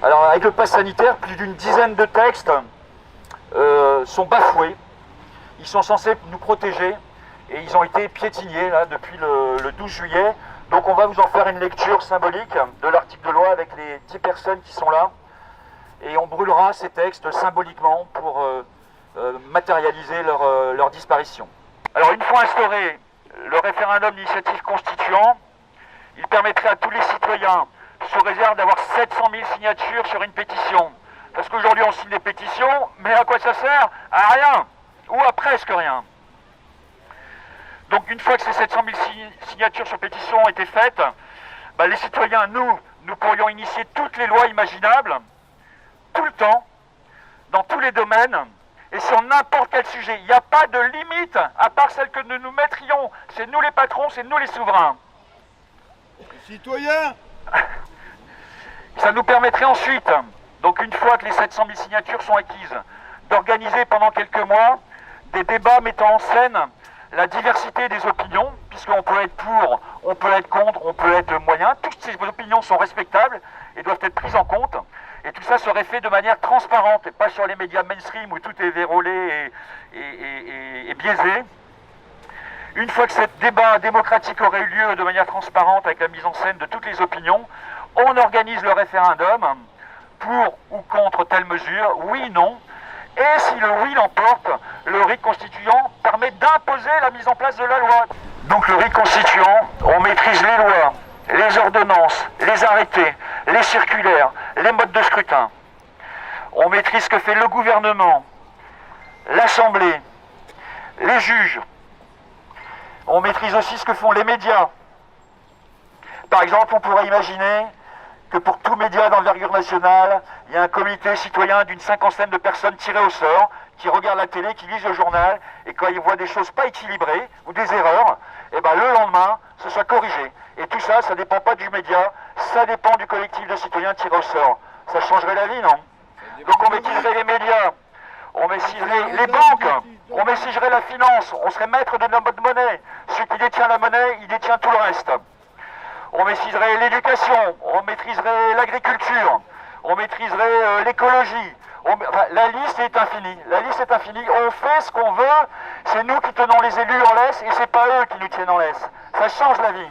Alors avec le pass sanitaire, plus d'une dizaine de textes sont bafoués. Ils sont censés nous protéger et ils ont été piétinés là, depuis le 12 juillet. Donc on va vous en faire une lecture symbolique de l'article de loi avec les 10 personnes qui sont là. Et on brûlera ces textes symboliquement pour matérialiser leur disparition. Alors une fois instauré le référendum d'initiative constituant, il permettrait à tous les citoyens, sous réserve d'avoir 700 000 signatures sur une pétition. Parce qu'aujourd'hui on signe des pétitions, mais à quoi ça sert? À rien, ou à presque rien. Donc une fois que ces 700 000 signatures sur pétition ont été faites, les citoyens, nous pourrions initier toutes les lois imaginables, tout le temps, dans tous les domaines, et sur n'importe quel sujet. Il n'y a pas de limite, à part celle que nous nous mettrions. C'est nous les patrons, c'est nous les souverains. Les citoyens. Ça nous permettrait ensuite, donc une fois que les 700 000 signatures sont acquises, d'organiser pendant quelques mois des débats mettant en scène la diversité des opinions, puisqu'on peut être pour, on peut être contre, on peut être moyen. Toutes ces opinions sont respectables et doivent être prises en compte. Et tout ça serait fait de manière transparente, et pas sur les médias mainstream où tout est vérolé et biaisé. Une fois que ce débat démocratique aurait eu lieu de manière transparente avec la mise en scène de toutes les opinions, on organise le référendum pour ou contre telle mesure, oui, non. Et si le oui l'emporte, le rite constituant permet d'imposer la mise en place de la loi. Donc le rite constituant, on maîtrise les lois, les ordonnances, les arrêtés, les circulaires, les modes de scrutin. On maîtrise ce que fait le gouvernement, l'Assemblée, les juges. On maîtrise aussi ce que font les médias. Par exemple, on pourrait imaginer que pour tout média d'envergure nationale, il y a un comité citoyen d'une cinquantaine de personnes tirées au sort, qui regardent la télé, qui lisent le journal, et quand ils voient des choses pas équilibrées, ou des erreurs, le lendemain, ce soit corrigé. Et tout ça, ça ne dépend pas du média, ça dépend du collectif de citoyens tirés au sort. Ça changerait la vie, non? Donc on maîtriserait les médias, on maîtriserait les banques, on maîtriserait la finance, on serait maître de notre monnaie. Celui qui détient la monnaie, il détient tout le reste. On maîtriserait l'éducation, on maîtriserait l'agriculture, on maîtriserait l'écologie. La liste est infinie. La liste est infinie. On fait ce qu'on veut. C'est nous qui tenons les élus en laisse et c'est pas eux qui nous tiennent en laisse. Ça change la vie.